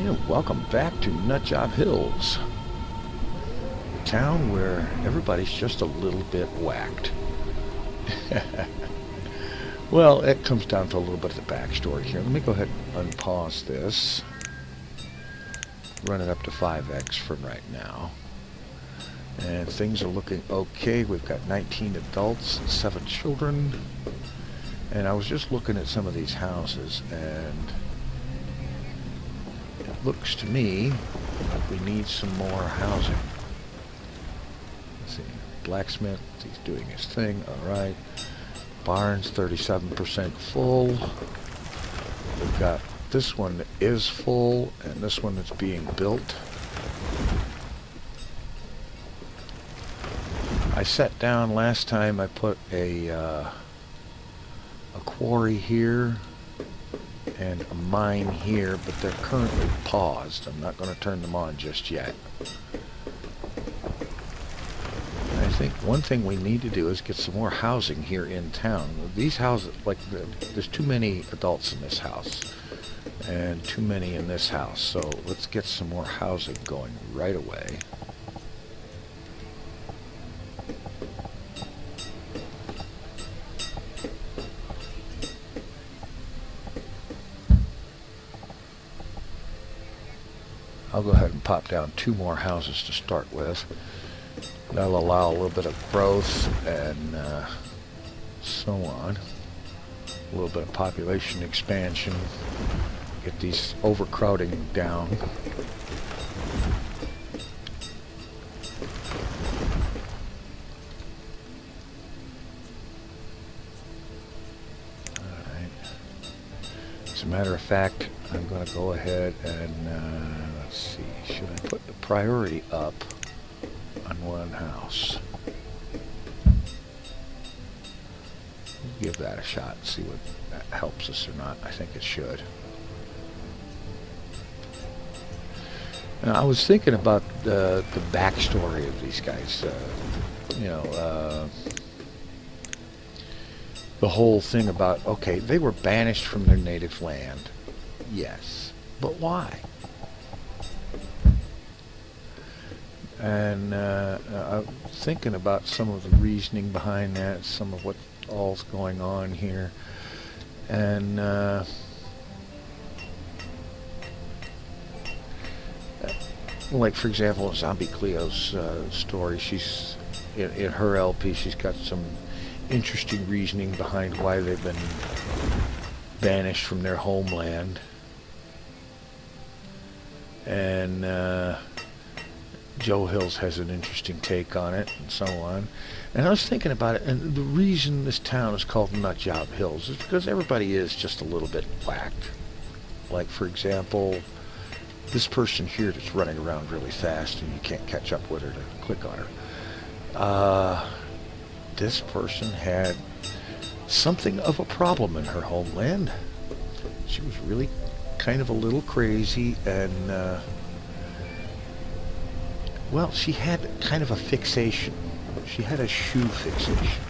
Yeah, welcome back to Nutjob Hills, a town where everybody's just a little bit whacked. Well, it comes down to a little bit of the backstory here. Let me go ahead and unpause this. Run it up to 5x from right now. And things are looking okay. We've got 19 adults and 7 children. And I was just looking at some of these houses, and it looks to me like we need some more housing. Let's see. Blacksmith, he's doing his thing. All right. Barn's 37% full. We've got this one that is full, and this one that's being built. I sat down last time. I put a quarry here and a mine here, but they're currently paused. I'm not going to turn them on just yet. I think one thing we need to do is get some more housing here in town. These houses, like, there's too many adults in this house and too many in this house, so let's get some more housing going right away. I'll go ahead and pop down 2 more houses to start with. That'll allow a little bit of growth and so on. A little bit of population expansion. Get these overcrowding down. Alright. As a matter of fact, I'm going to go ahead and let's see, should I put the priority up on one house? Give that a shot and see what that helps us or not. I think it should. Now, I was thinking about the backstory of these guys. The whole thing about, okay, they were banished from their native land. Yes, but why? And I'm thinking about some of the reasoning behind that, some of what all's going on here. And like, for example, Zombie Cleo's story, she's in her LP, she's got some interesting reasoning behind why they've been banished from their homeland. And Joe Hills has an interesting take on it, and so on. And I was thinking about it, and the reason this town is called Nutjob Hills is because everybody is just a little bit whacked. Like, for example, this person here that's running around really fast and you can't catch up with her to click on her. This person had something of a problem in her homeland. She was really kind of a little crazy, and well, she had kind of a fixation. She had a shoe fixation.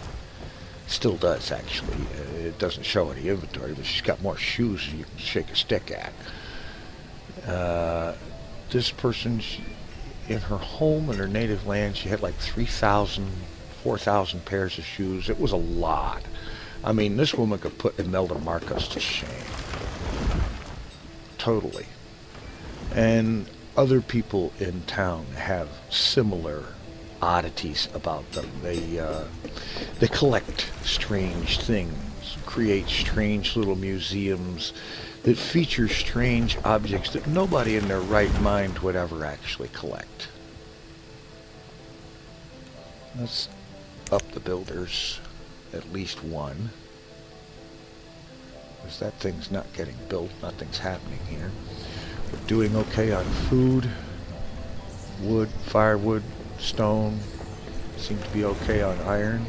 Still does, actually. It doesn't show any inventory, but she's got more shoes than you can shake a stick at. This person, in her home, in her native land, she had like 3,000, 4,000 pairs of shoes. It was a lot. I mean, this woman could put Imelda Marcos to shame. Totally. And other people in town have similar oddities about them. They collect strange things, create strange little museums that feature strange objects that nobody in their right mind would ever actually collect. Let's up the builders at least one, because that thing's not getting built, nothing's happening here. We're doing okay on food, wood, firewood, stone. Seem to be okay on iron.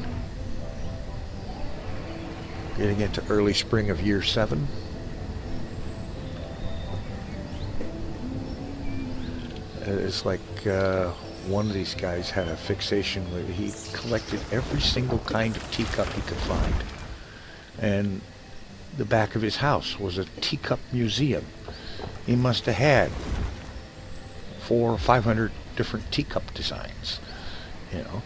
Getting into early spring of year 7. It's like one of these guys had a fixation where he collected every single kind of teacup he could find. And the back of his house was a teacup museum. He must have had 400 or 500 different teacup designs. You know,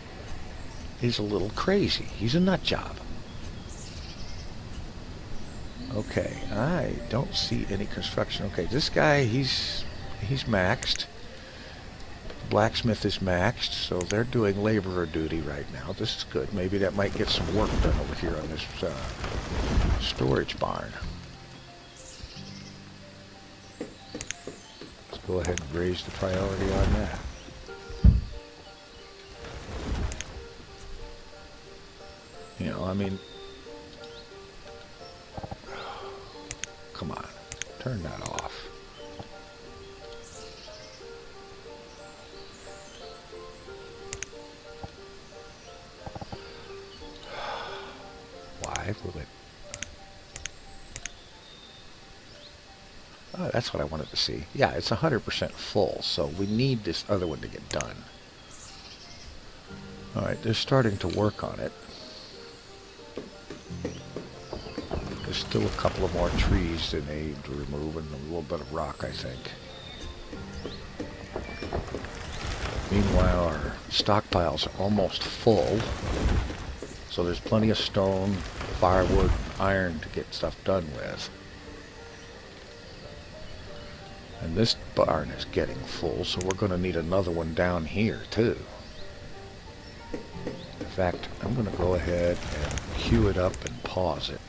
he's a little crazy. He's a nut job. Okay, I don't see any construction. Okay, this guy, he's maxed. Blacksmith is maxed, so they're doing laborer duty right now. This is good. Maybe that might get some work done over here on this storage barn. Let's go ahead and raise the priority on that. You know, I mean, come on, turn that off. Why will it? Oh, that's what I wanted to see. Yeah, it's 100% full, so we need this other one to get done. All right, they're starting to work on it. There's still a couple of more trees they need to remove and a little bit of rock, I think. Meanwhile, our stockpiles are almost full, so there's plenty of stone, firewood, iron to get stuff done with. And this barn is getting full, so we're going to need another one down here, too. In fact, I'm going to go ahead and queue it up and pause it.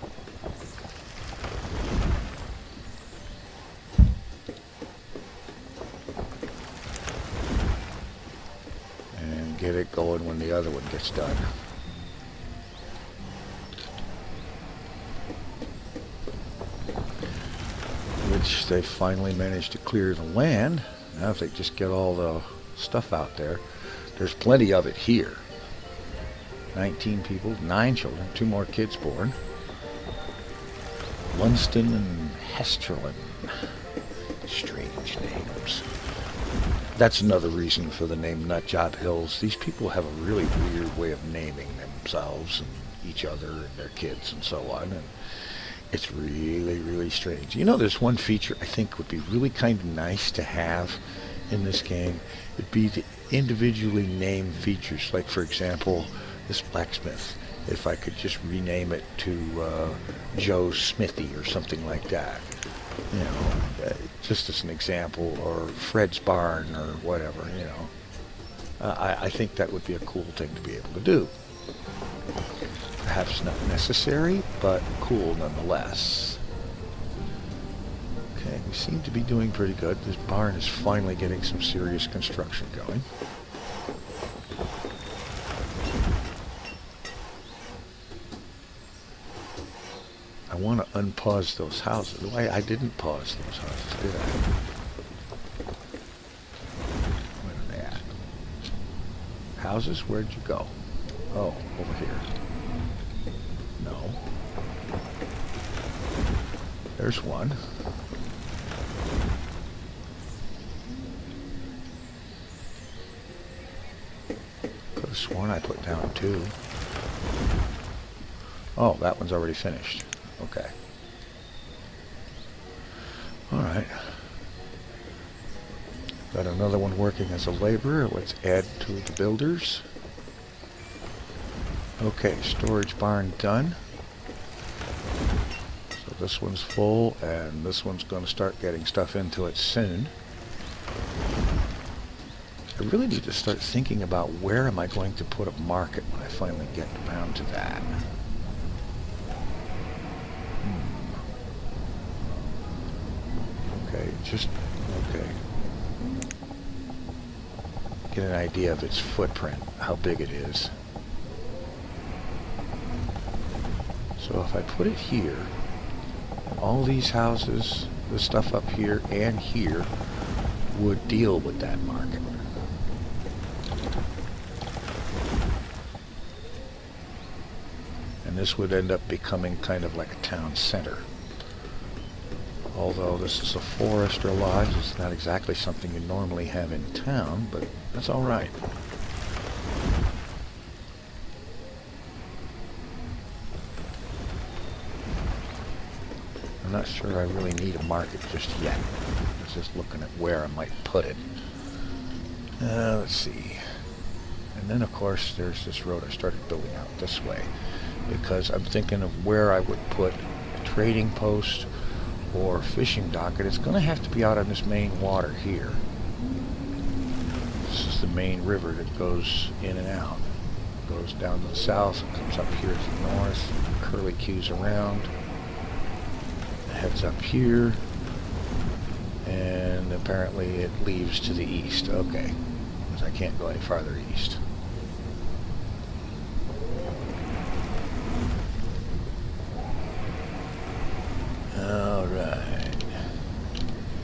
And get it going when the other one gets done. Which they finally managed to clear the land. Now if they just get all the stuff out there, there's plenty of it here. 19 people, 9 children, 2 more kids born. Lunston and Hesterlin. Strange names. That's another reason for the name Nutjob Hills. These people have a really weird way of naming themselves and each other and their kids and so on. And it's really, really strange. You know, there's one feature I think would be really kind of nice to have in this game. It'd be the individually named features. Like, for example, this blacksmith. If I could just rename it to Joe Smithy or something like that. You know, just as an example, or Fred's Barn or whatever, you know. I think that would be a cool thing to be able to do. Perhaps not necessary, but cool nonetheless. Okay, we seem to be doing pretty good. This barn is finally getting some serious construction going. I want to unpause those houses. I didn't pause those houses, did I? Where are they at? Houses? Where'd you go? Oh, over here. No. There's one. Could have sworn I put down 2. Oh, that one's already finished. Okay. Alright. Got another one working as a laborer. Let's add to the builders. Okay, storage barn done. So this one's full, and this one's going to start getting stuff into it soon. I really need to start thinking about where am I going to put a market when I finally get around to that. Okay. Get an idea of its footprint, how big it is. So if I put it here, all these houses, the stuff up here and here, would deal with that market. And this would end up becoming kind of like a town center. Although this is a forest or lodge, it's not exactly something you normally have in town, but that's all right. I'm not sure I really need a market just yet. I was just looking at where I might put it. Let's see. And then, of course, there's this road I started building out this way because I'm thinking of where I would put a trading post or fishing dock, and it's going to have to be out on this main water here. This is the main river that goes in and out. It goes down to the south, it comes up here to the north, curly cues around, it heads up here, and apparently it leaves to the east. Okay, because I can't go any farther east. Alright.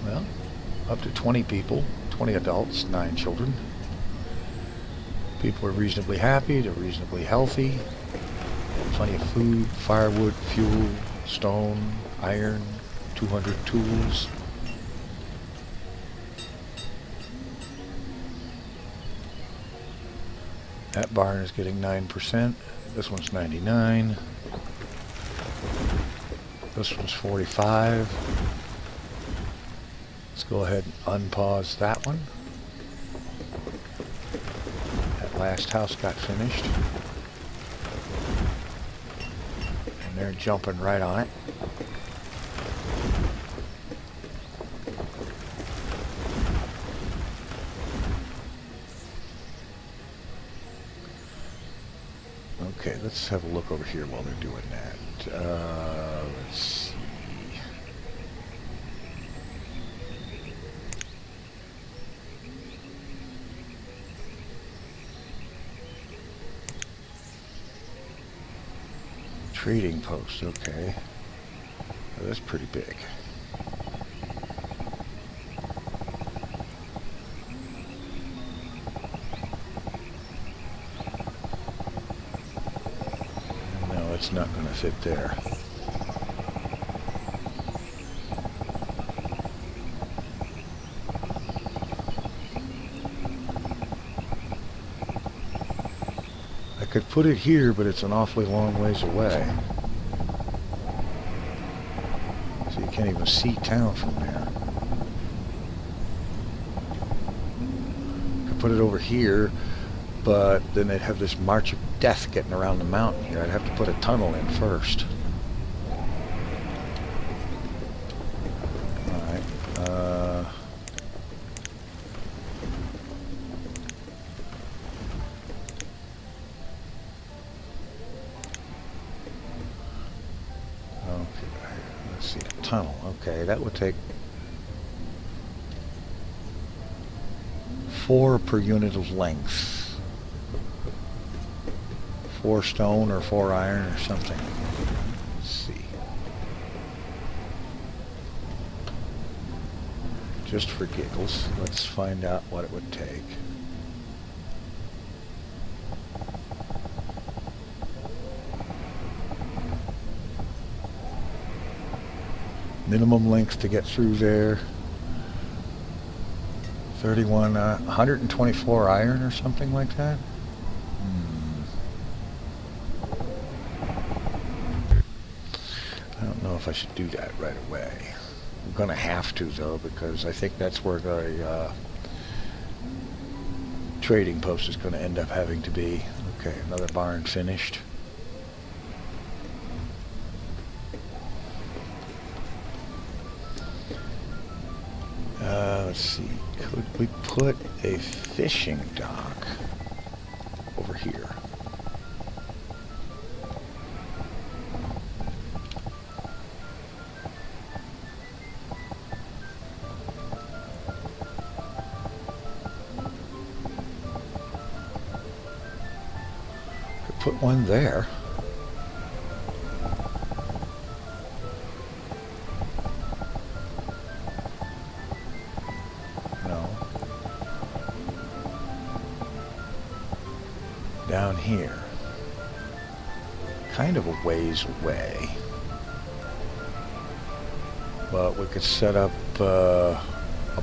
Well, up to 20 people, 20 adults, 9 children. People are reasonably happy, they're reasonably healthy. Plenty of food, firewood, fuel, stone, iron, 200 tools. That barn is getting 9%. This one's 99. This one's 45. Let's go ahead and unpause that one. That last house got finished. And they're jumping right on it. Okay, let's have a look over here while they're doing that. Let's see. Trading post, okay. Oh, that's pretty big. It's not going to fit there. I could put it here, but it's an awfully long ways away. So you can't even see town from there. I could put it over here, but then they'd have this march of death getting around the mountain here. I'd have to put a tunnel in first. Alright. Okay, let's see, a tunnel. Okay, that would take 4 per unit of length. 4 stone or 4 iron or something. Let's see. Just for giggles, let's find out what it would take. Minimum length to get through there. 124 iron or something like that. I don't know if I should do that right away. I'm going to have to, though, because I think that's where the trading post is going to end up having to be. Okay, another barn finished. Let's see. Could we put a fishing dock over here? Put one there. No. Down here. Kind of a ways away. But we could set up a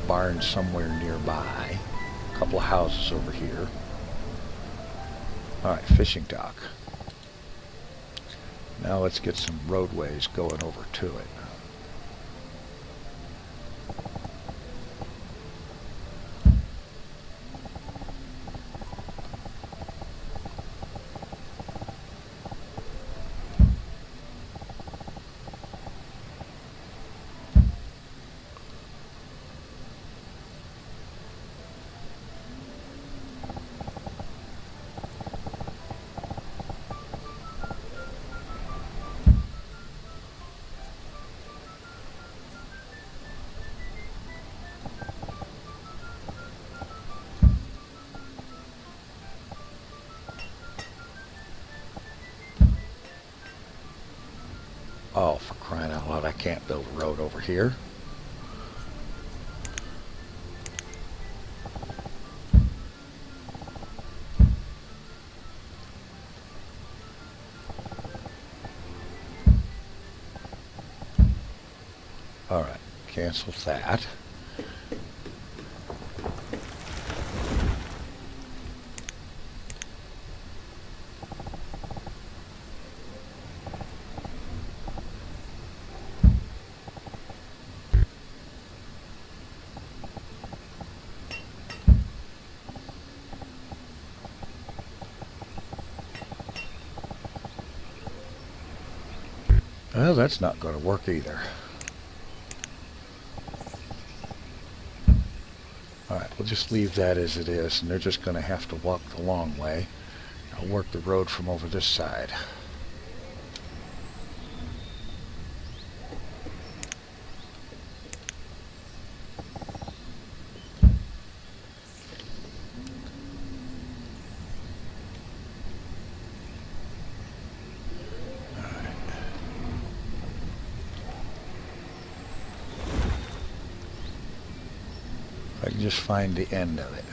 barn somewhere nearby. A couple of houses over here. Alright, fishing dock. Now let's get some roadways going over to it. can't build a road over here. All right, cancel that. Well, that's not going to work either. Alright, we'll just leave that as it is, and they're just going to have to walk the long way. I'll work the road from over this side. I can just find the end of it.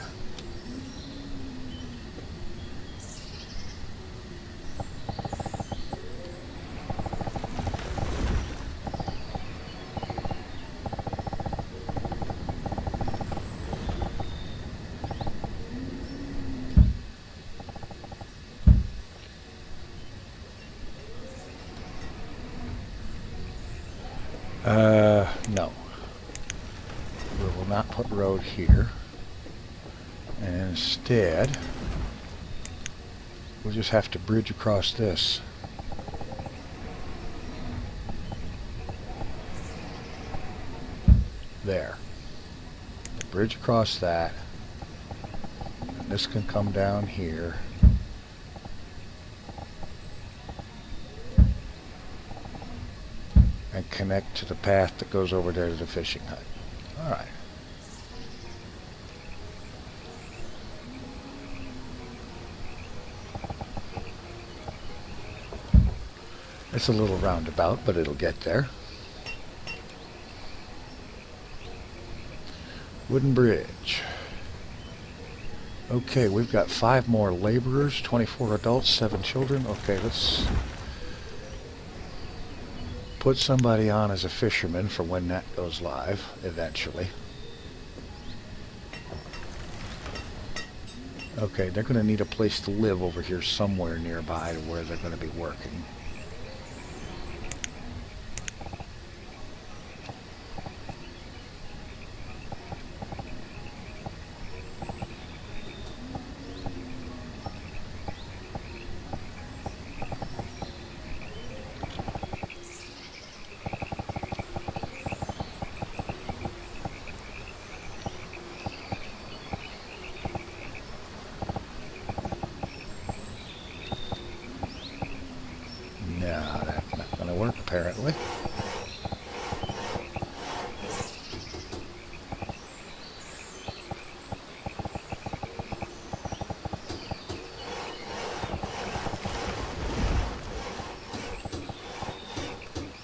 No. We will not put road here. And instead, we'll just have to bridge across this. There. Bridge across that. And this can come down here. And connect to the path that goes over there to the fishing hut. Alright. It's a little roundabout, but it'll get there. Wooden bridge. Okay, we've got 5 more laborers, 24 adults, 7 children. Okay, let's put somebody on as a fisherman for when that goes live, eventually. Okay, they're going to need a place to live over here somewhere nearby to where they're going to be working. No, that's not going to work, apparently.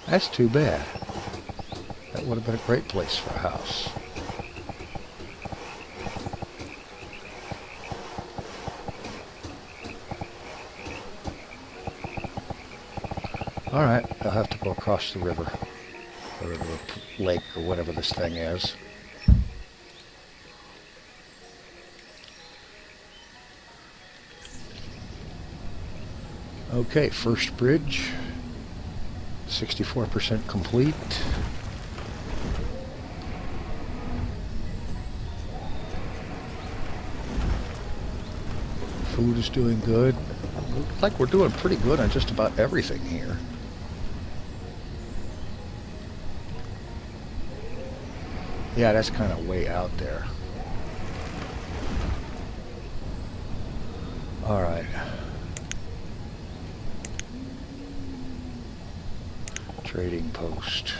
That's too bad. That would have been a great place for a house. Alright, I'll have to go across the river, or the lake, or whatever this thing is. Okay, first bridge, 64% complete. Food is doing good. Looks like we're doing pretty good on just about everything here. Yeah, that's kind of way out there. All right. Trading post.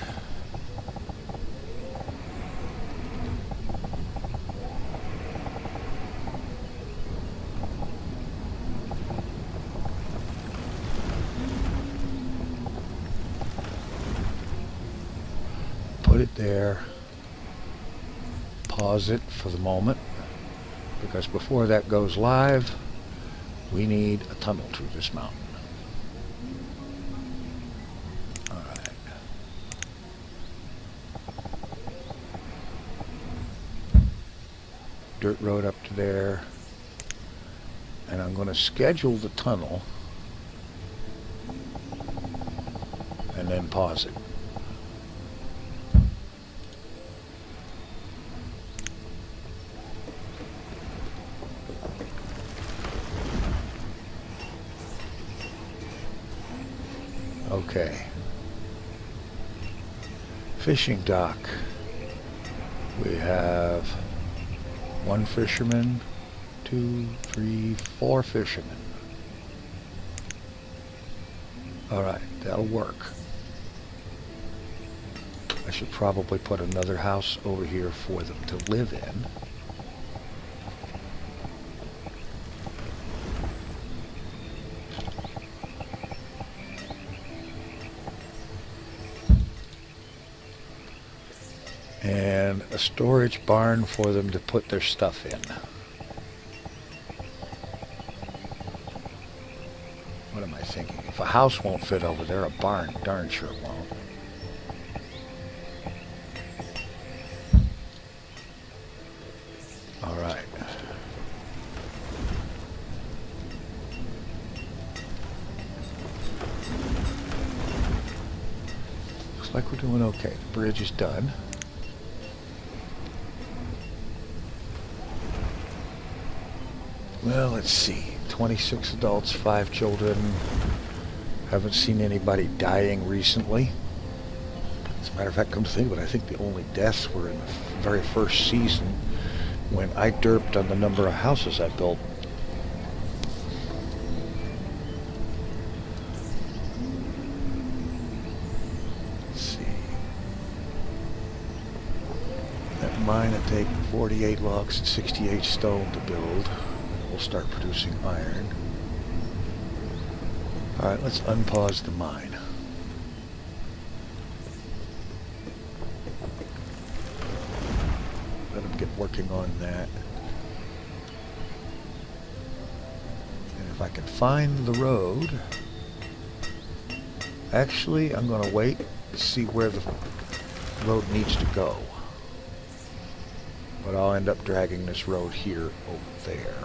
it there. Pause it for the moment, because before that goes live, we need a tunnel through this mountain. Alright. Dirt road up to there. And I'm going to schedule the tunnel and then pause it. Okay. Fishing dock. We have one fisherman, 2, 3, 4 fishermen. Alright, that'll work. I should probably put another house over here for them to live in. And a storage barn for them to put their stuff in. What am I thinking? If a house won't fit over there, a barn darn sure won't. All right. Looks like we're doing okay. The bridge is done. Well, let's see. 26 adults, 5 children. Haven't seen anybody dying recently. As a matter of fact, come to think of it, I think the only deaths were in the very first season when I derped on the number of houses I built. Let's see. That mine will take 48 logs and 68 stone to build. We'll start producing iron. Alright, let's unpause the mine. Let them get working on that. And if I can find the road... Actually, I'm going to wait to see where the road needs to go. But I'll end up dragging this road here over there.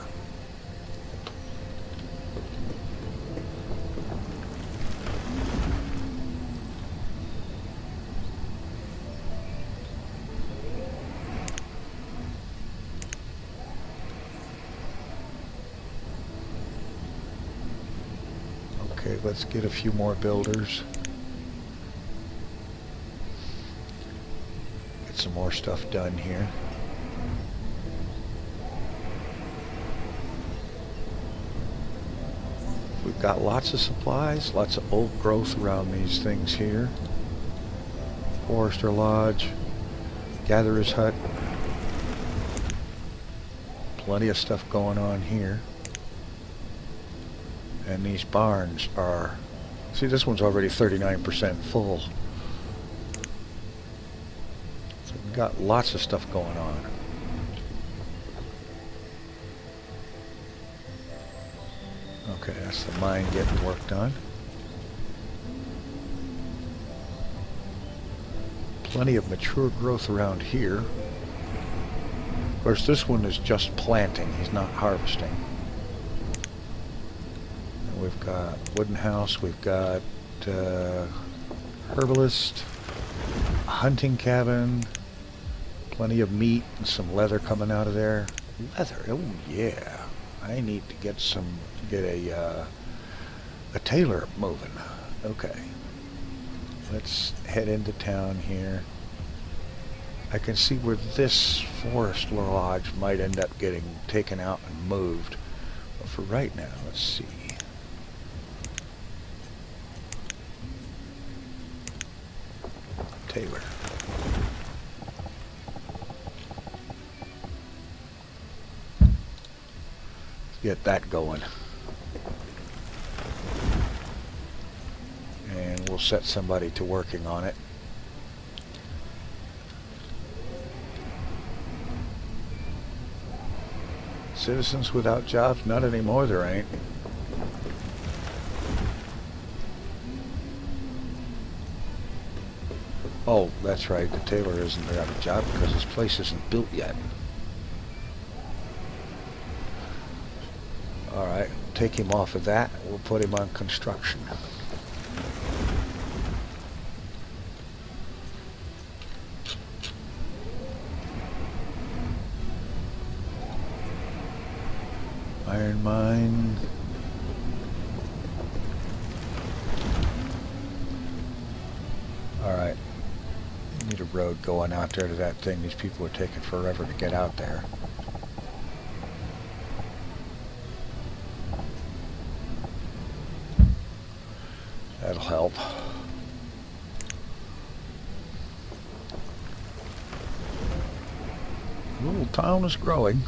Okay, let's get a few more builders. Get some more stuff done here. We've got lots of supplies, lots of old growth around these things here. Forester Lodge, Gatherer's Hut. Plenty of stuff going on here. And these barns are... See, this one's already 39% full. So we've got lots of stuff going on. Okay, that's the mine getting worked on. Plenty of mature growth around here. Of course, this one is just planting. He's not harvesting. And we've got wooden house. We've got herbalist, a hunting cabin, plenty of meat and some leather coming out of there. Leather, oh yeah. I need to get a tailor moving. Okay. Let's head into town here. I can see where this forest lodge might end up getting taken out and moved. But for right now, let's see. Tailor. Get that going. And we'll set somebody to working on it. citizens without jobs? Not anymore, there ain't. Oh, that's right. The tailor isn't without a job because his place isn't built yet. Alright, take him off of that. We'll put him on construction. Iron mine. Alright. Need a road going out there to that thing. These people are taking forever to get out there. That'll help. The little town is growing.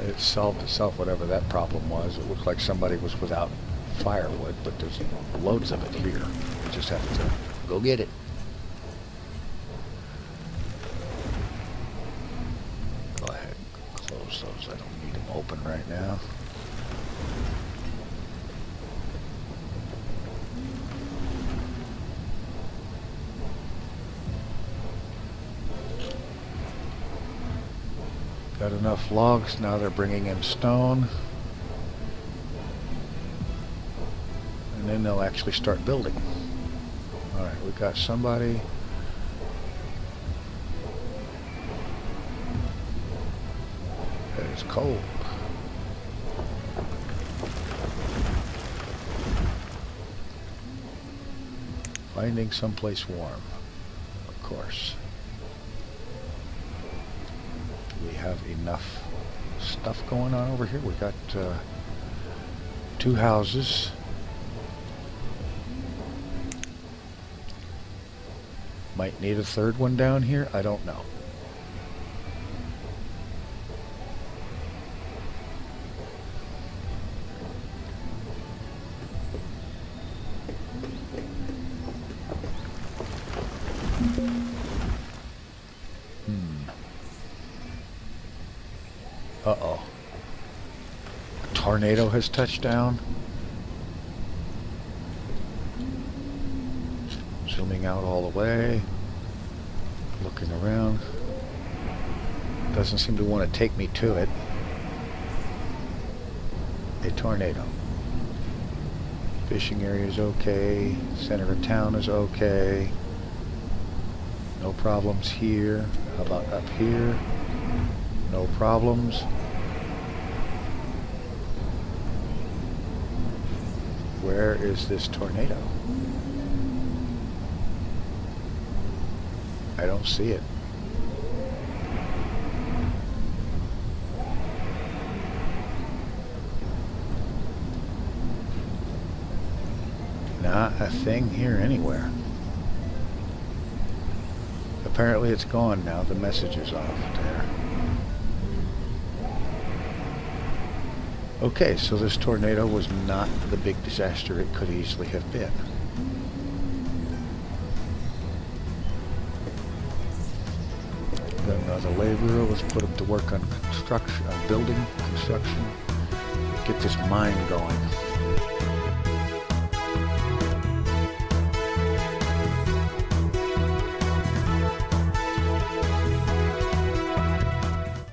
It solved itself, whatever that problem was. It looked like somebody was without firewood, but there's loads of it here. You just have to go get it. Go ahead and close those. I don't need them open right now. Got enough logs, now they're bringing in stone. And then they'll actually start building. Alright, we got somebody. It's cold. Finding someplace warm, of course. We have enough stuff going on over here. We got 2 houses. Might need a 3rd one down here. I don't know. Uh-oh. A tornado has touched down. Zooming out all the way. Looking around. Doesn't seem to want to take me to it. A tornado. Fishing area is okay. Center of town is okay. No problems here. How about up here? No problems. Where is this tornado? I don't see it. Not a thing here anywhere. Apparently it's gone now. The message is off there. Okay, so this tornado was not the big disaster it could easily have been. Got another laborer. Let's put him to work on construction, building construction. Get this mine going.